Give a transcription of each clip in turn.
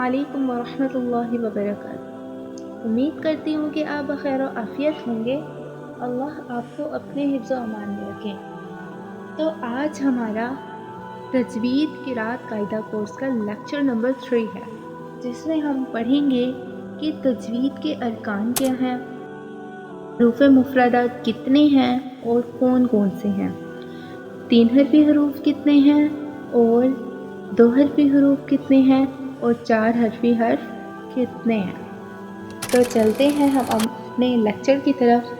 علیکم ورحمۃ اللہ وبرکاتہ۔ امید کرتی ہوں کہ آپ بخیر و عافیت ہوں گے۔ اللہ آپ کو اپنے حفظ و امان میں رکھیں۔ تو آج ہمارا تجوید قرأت قاعدہ کورس کا لیکچر نمبر 3 ہے، جس میں ہم پڑھیں گے کہ تجوید کے ارکان کیا ہیں، حروف مفردات کتنے ہیں اور کون کون سے ہیں، 3 حرفی حروف کتنے ہیں اور 2 حرفی حروف کتنے ہیں اور 4 حرفی حرف کتنے ہیں۔ تو چلتے ہیں ہم اپنے لیکچر کی طرف۔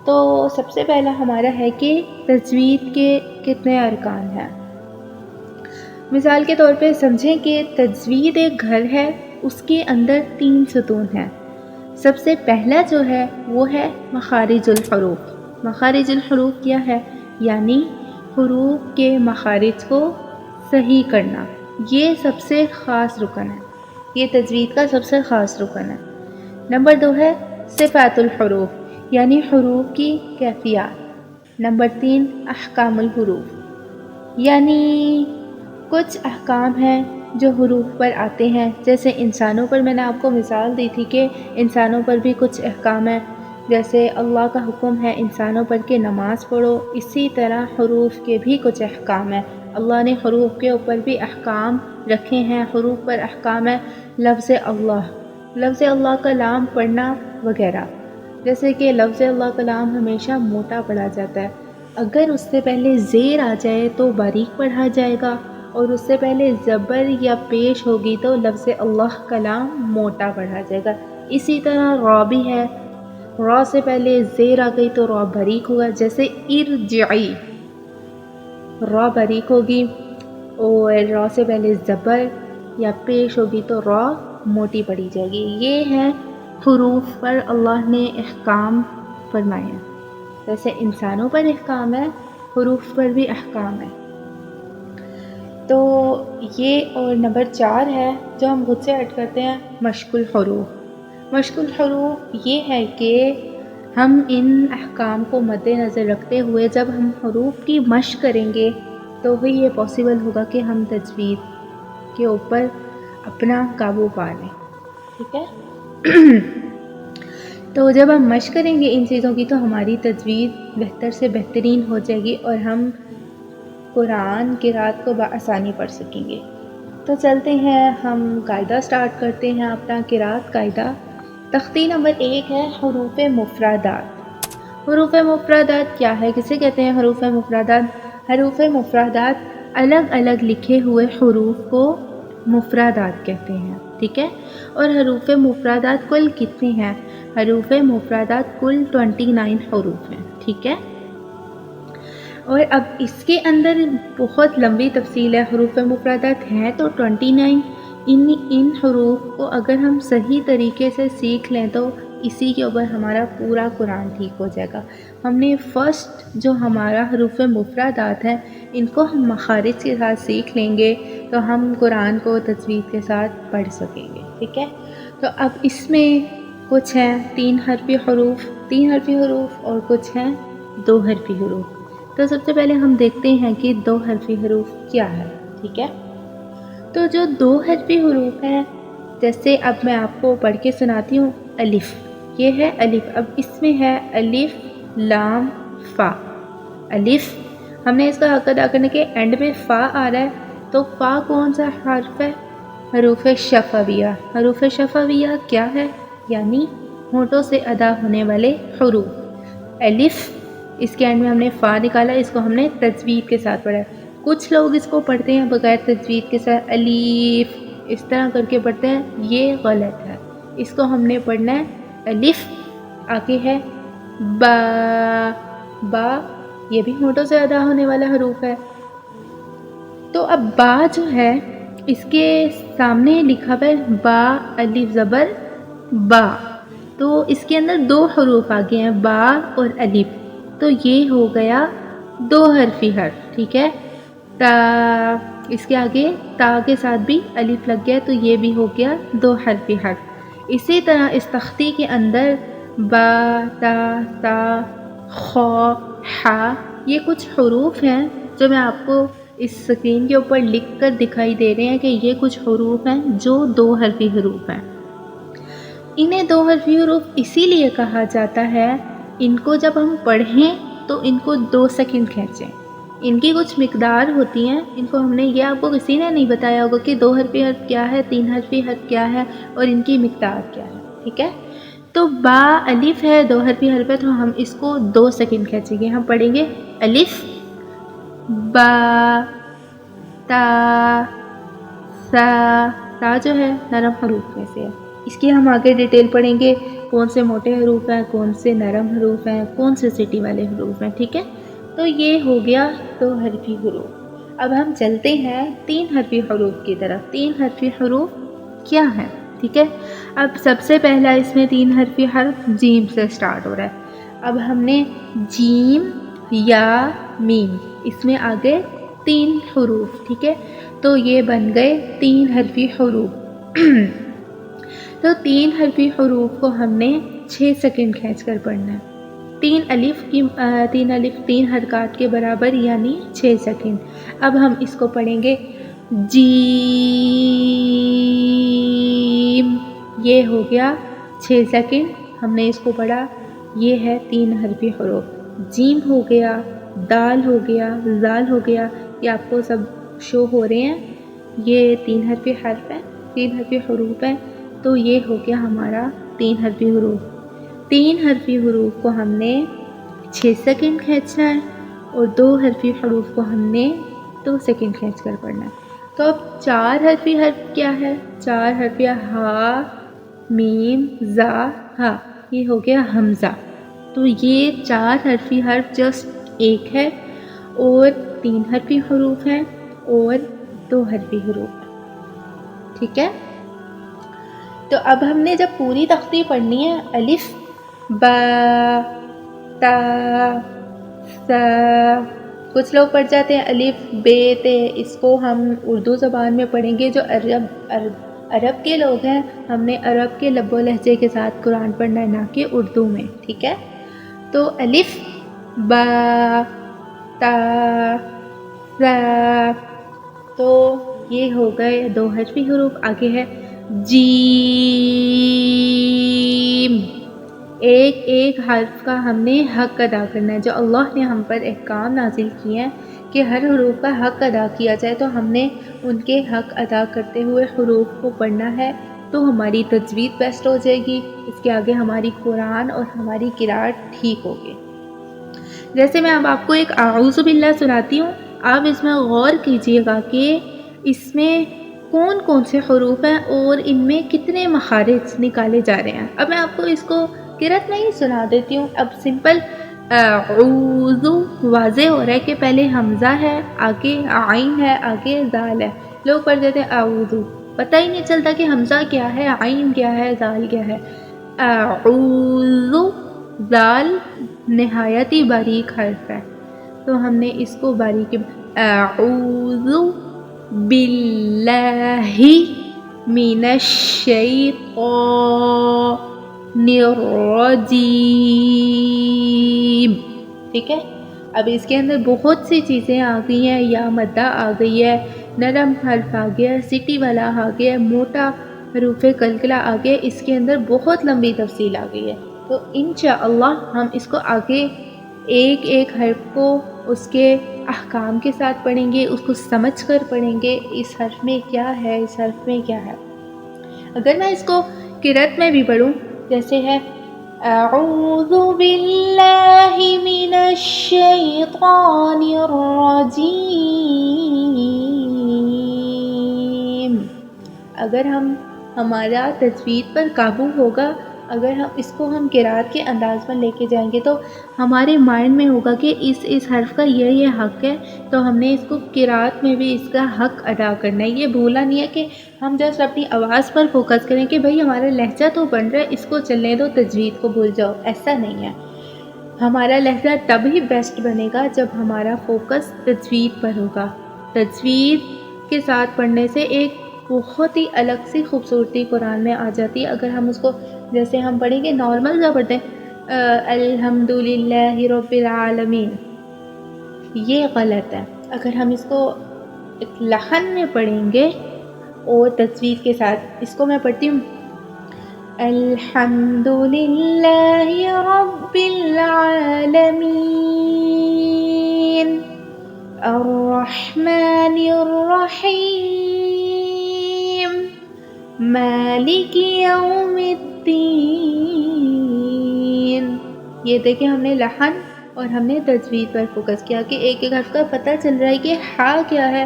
تو سب سے پہلا ہمارا ہے کہ تجوید کے کتنے ارکان ہیں۔ مثال کے طور پہ سمجھیں کہ تجوید ایک گھر ہے، اس کے اندر 3 ستون ہیں۔ سب سے پہلا جو ہے وہ ہے مخارج الحروف۔ مخارج الحروف کیا ہے؟ یعنی حروف کے مخارج کو صحیح کرنا۔ یہ سب سے خاص رکن ہے، یہ تجوید کا سب سے خاص رکن ہے۔ نمبر 2 ہے صفات الحروف، یعنی حروف کی کیفیات۔ نمبر 3 احکام الحروف، یعنی کچھ احکام ہیں جو حروف پر آتے ہیں، جیسے انسانوں پر میں نے آپ کو مثال دی تھی کہ انسانوں پر بھی کچھ احکام ہیں، جیسے اللہ کا حکم ہے انسانوں پر کہ نماز پڑھو، اسی طرح حروف کے بھی کچھ احکام ہیں۔ اللہ نے حروف کے اوپر بھی احکام رکھے ہیں، حروف پر احکام ہے لفظ اللہ کا لام پڑھنا وغیرہ۔ جیسے کہ لفظ اللہ کا لام ہمیشہ موٹا پڑھا جاتا ہے، اگر اس سے پہلے زیر آ جائے تو باریک پڑھا جائے گا، اور اس سے پہلے زبر یا پیش ہوگی تو لفظ اللہ کا لام موٹا پڑھا جائے گا۔ اسی طرح را بھی ہے، را سے پہلے زیر آ گئی تو را باریک ہوگا، جیسے ارجعی، را باریک ہوگی، اور را سے پہلے زبر یا پیش ہوگی تو را موٹی پڑھی جائے گی۔ یہ ہے حروف پر اللہ نے احکام فرمائے ہیں، جیسے انسانوں پر احکام ہے، حروف پر بھی احکام ہے۔ تو یہ اور نمبر 4 ہے جو ہم خود سے ایڈ کرتے ہیں، مشق الحروف۔ مشق الحروف یہ ہے کہ ہم ان احکام کو مد نظر رکھتے ہوئے جب ہم حروف کی مشق کریں گے تو ہی یہ پاسبل ہوگا کہ ہم تجوید کے اوپر اپنا قابو پا لیں، ٹھیک ہے؟ تو جب ہم مشق کریں گے ان چیزوں کی تو ہماری تجوید بہتر سے بہترین ہو جائے گی اور ہم قرآن قرأت کو بآسانی پڑھ سکیں گے۔ تو چلتے ہیں ہم قاعدہ سٹارٹ کرتے ہیں اپنا قرأت قاعدہ۔ تختی نمبر 1 ہے حروف مفردات۔ حروف مفردات کیا ہے، کسے کہتے ہیں حروف مفردات؟ حروف مفردات الگ الگ لکھے ہوئے حروف کو مفردات کہتے ہیں، ٹھیک ہے؟ اور حروف مفردات کل کتنے ہیں؟ حروف مفردات کل 29 حروف ہیں، ٹھیک ہے؟ اور اب اس کے اندر بہت لمبی تفصیل ہے، حروف مفردات ہیں تو 29، ان حروف کو اگر ہم صحیح طریقے سے سیکھ لیں تو اسی کے اوپر ہمارا پورا قرآن ٹھیک ہو جائے گا۔ ہم نے فرسٹ جو ہمارا حروف مفردات ہیں ان کو ہم مخارج کے ساتھ سیکھ لیں گے تو ہم قرآن کو تجوید کے ساتھ پڑھ سکیں گے، ٹھیک ہے؟ تو اب اس میں کچھ ہیں 3 حرفی حروف اور کچھ ہیں 2 حرفی حروف۔ تو سب سے پہلے ہم دیکھتے ہیں کہ 2 حرفی حروف کیا ہے، ٹھیک ہے؟ تو جو 2 حرفی حروف ہیں، جیسے اب میں آپ کو پڑھ کے سناتی ہوں۔ الف، یہ ہے الف، اب اس میں ہے الف لام فا۔ الف، ہم نے اس کا حق ادا کرنے کے اینڈ میں فا آ رہا ہے تو فا کون سا حرف ہے؟ حروف شفویہ۔ حروف شفویہ کیا ہے؟ یعنی ہونٹوں سے ادا ہونے والے حروف۔ الف، اس کے اینڈ میں ہم نے فا نکالا، اس کو ہم نے تجوید کے ساتھ پڑھا ہے۔ کچھ لوگ اس کو پڑھتے ہیں بغیر تجوید کے ساتھ، الف اس طرح کر کے پڑھتے ہیں، یہ غلط ہے۔ اس کو ہم نے پڑھنا ہے الف، آگے ہے با، با یہ بھی ہونٹوں سے ادا ہونے والا حروف ہے۔ تو اب با جو ہے اس کے سامنے لکھا ہے با الف زبر با، تو اس کے اندر 2 حروف آگے ہیں با اور الف، تو یہ ہو گیا 2 حرفی حرف، ٹھیک ہے؟ تا، اس کے آگے تا کے ساتھ بھی الف لگ گیا تو یہ بھی ہو گیا 2 حرفی حرف۔ اسی طرح اس تختی کے اندر با، تا، تا، خا، حا، یہ کچھ حروف ہیں جو میں آپ کو اس اسکرین کے اوپر لکھ کر دکھائی دے رہے ہیں کہ یہ کچھ حروف ہیں جو 2 حرفی حروف ہیں۔ انہیں 2 حرفی حروف اسی لیے کہا جاتا ہے، ان کو جب ہم پڑھیں تو ان کو 2 سیکنڈ کھینچیں۔ ان کی کچھ مقدار ہوتی ہیں، ان کو ہم نے یہ آپ کو کسی نے نہیں بتایا ہوگا کہ 2 حرفی حرف کیا ہے، 3 حرفی حرف کیا ہے اور ان کی مقدار کیا ہے، ٹھیک ہے؟ تو با الف ہے، 2 حرفی حرف ہے، تو ہم اس کو 2 سیکنڈ کھینچیں گے۔ ہم پڑھیں گے الف با تا سا۔ تا جو ہے نرم حروف میں سے ہے، اس کی ہم آگے ڈیٹیل پڑھیں گے، کون سے موٹے حروف ہیں، کون سے نرم حروف ہیں، کون سے سٹی والے حروف ہیں، ٹھیک ہے؟ تو یہ ہو گیا 2 حرفی حروف۔ اب ہم چلتے ہیں 3 حرفی حروف کی طرف۔ 3 حرفی حروف کیا ہیں، ٹھیک ہے؟ اب سب سے پہلا اس میں 3 حرفی حرف جیم سے سٹارٹ ہو رہا ہے۔ اب ہم نے جیم یا میم، اس میں آگے 3 حروف، ٹھیک ہے؟ تو یہ بن گئے 3 حرفی حروف۔ تو 3 حرفی حروف کو ہم نے 6 سیکنڈ کھینچ کر پڑھنا ہے۔ 3 الف 3 حرکات کے برابر یعنی 6 سیکنڈ۔ اب ہم اس کو پڑھیں گے جیم، یہ ہو گیا 6 سیکنڈ، ہم نے اس کو پڑھا، یہ ہے 3 حرفی حروف۔ جیم ہو گیا، دال ہو گیا، زال ہو گیا، یہ آپ کو سب شو ہو رہے ہیں، یہ 3 حرفی حرف ہیں، 3 حرفی حروف ہیں، تو یہ ہو گیا ہمارا 3 حرفی حروف۔ 3 حرفی حروف کو ہم نے 6 سیکنڈ کھینچنا ہے اور 2 حرفی حروف کو ہم نے 2 سیکنڈ کھینچ کر پڑھنا ہے۔ تو اب 4 حرفی حرف کیا ہے؟ 4 حرفی ہا میم زا ہا، یہ ہو گیا حمزہ۔ تو یہ 4 حرفی حرف جسٹ ایک ہے اور 3 حرفی حروف ہیں اور 2 حرفی حروف ہیں، ٹھیک ہے؟ تو اب ہم نے جب پوری تختی پڑھنی ہے، الف با تا سا، کچھ لوگ پڑھ جاتے ہیں الف بے تے، اس کو ہم اردو زبان میں پڑھیں گے۔ جو عرب کے لوگ ہیں، ہم نے عرب کے لب و لہجے کے ساتھ قرآن پڑھنا ہے، نہ کہ اردو میں، ٹھیک ہے؟ تو الف با تا سا، تو یہ ہو گئے 2 حرفی حروف۔ آگے ہے جیم، ایک ایک حرف کا ہم نے حق ادا کرنا ہے۔ جو اللہ نے ہم پر احکام نازل کیے ہیں کہ ہر حروف کا حق ادا کیا جائے، تو ہم نے ان کے حق ادا کرتے ہوئے حروف کو پڑھنا ہے، تو ہماری تجوید بیسٹ ہو جائے گی، اس کے آگے ہماری قرآن اور ہماری قرأت ٹھیک ہوگی۔ جیسے میں اب آپ کو ایک اعوذ باللہ سناتی ہوں، آپ اس میں غور کیجئے گا کہ اس میں کون کون سے حروف ہیں اور ان میں کتنے مخارج نکالے جا رہے ہیں۔ اب میں آپ کو اس کو قرأت میں ہی سنا دیتی ہوں۔ اب سمپل اعوذ واضح ہو رہا ہے کہ پہلے حمزہ ہے، آگے عین ہے، آگے زال ہے۔ لوگ پڑھ دیتے ہیں اعوذ، پتہ ہی نہیں چلتا کہ حمزہ کیا ہے، عین کیا ہے، زال کیا ہے۔ اعوذ، زال نہایت ہی باریک حرف ہے، تو ہم نے اس کو باریک اعوذ باللہ من الشیطان الرجیم، ٹھیک ہے؟ اب اس کے اندر بہت سی چیزیں آ گئی ہیں، یا مدہ آ گئی ہے، نرم حرف آ گیا ہے، سٹی والا آ گیا ہے، موٹا حروف قلقلہ آ گیا ہے، اس کے اندر بہت لمبی تفصیل آ گئی ہے۔ تو انشاءاللہ ہم اس کو آگے ایک ایک حرف کو اس کے احکام کے ساتھ پڑھیں گے، اس کو سمجھ کر پڑھیں گے، اس حرف میں کیا ہے، اس حرف میں کیا ہے۔ اگر میں اس کو قرأت میں بھی پڑھوں، جیسے ہے اعوذ باللہ من الشیطان الرجیم، اگر ہمارا تجوید پر قابو ہوگا، اگر ہم اس کو قرأت کے انداز میں لے کے جائیں گے، تو ہمارے مائنڈ میں ہوگا کہ اس حرف کا یہ حق ہے، تو ہم نے اس کو قرأت میں بھی اس کا حق ادا کرنا ہے۔ یہ بھولا نہیں ہے کہ ہم جسٹ اپنی آواز پر فوکس کریں کہ بھائی ہمارا لہجہ تو بن رہا ہے، اس کو چلنے دو، تجوید کو بھول جاؤ، ایسا نہیں ہے۔ ہمارا لہجہ تب ہی بیسٹ بنے گا جب ہمارا فوکس تجوید پر ہوگا۔ تجوید کے ساتھ پڑھنے سے ایک بہت ہی الگ سی خوبصورتی قرآن میں آ جاتی ہے۔ اگر ہم اس کو جیسے ہم پڑھیں گے نارمل جا پڑھتے ہیں الحمدللہ رب العالمین، یہ غلط ہے۔ اگر ہم اس کو ایک لحن میں پڑھیں گے اور تجوید کے ساتھ. اس کو میں پڑھتی ہوں. الحمد للہ رب العالمین الرحمن الرحیم مالک یوم الدین. یہ دیکھیں ہم نے لحن اور ہم نے تجوید پر فوکس کیا کہ ایک ایک حرف کا پتہ چل رہا ہے کہ ہا کیا ہے,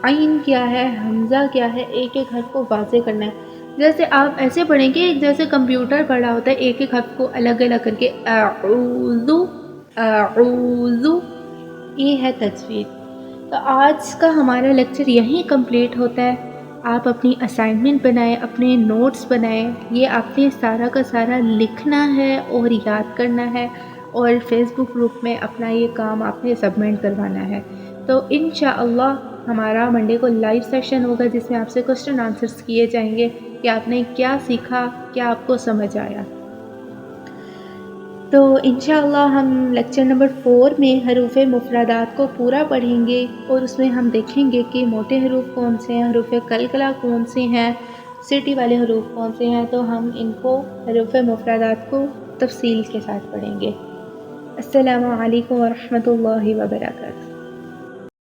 عین کیا ہے, حمزہ کیا ہے. ایک ایک حرف کو واضح کرنا ہے. جیسے آپ ایسے پڑھیں گے جیسے کمپیوٹر پڑھا ہوتا ہے, ایک ایک حرف کو الگ الگ کر کے اعوذ اعوذ. یہ ہے تجوید. تو آج کا ہمارا لیکچر یہیں کمپلیٹ ہوتا ہے. آپ اپنی اسائنمنٹ بنائیں, اپنے نوٹس بنائیں. یہ آپ نے سارا کا سارا لکھنا ہے اور یاد کرنا ہے, اور فیس بک گروپ میں اپنا یہ کام آپ نے سبمٹ کروانا ہے. تو انشاءاللہ ہمارا منڈے کو لائیو سیشن ہوگا جس میں آپ سے کوسچن آنسرس کیے جائیں گے کہ آپ نے کیا سیکھا, کیا آپ کو سمجھ آیا. تو انشاءاللہ ہم لیکچر نمبر 4 میں حروف مفردات کو پورا پڑھیں گے, اور اس میں ہم دیکھیں گے کہ موٹے حروف کون سے ہیں, حروف قلقلہ کون سے ہیں, سٹی والے حروف کون سے ہیں. تو ہم ان کو حروف مفردات کو تفصیل کے ساتھ پڑھیں گے. السلام علیکم ورحمۃ اللہ وبرکاتہ.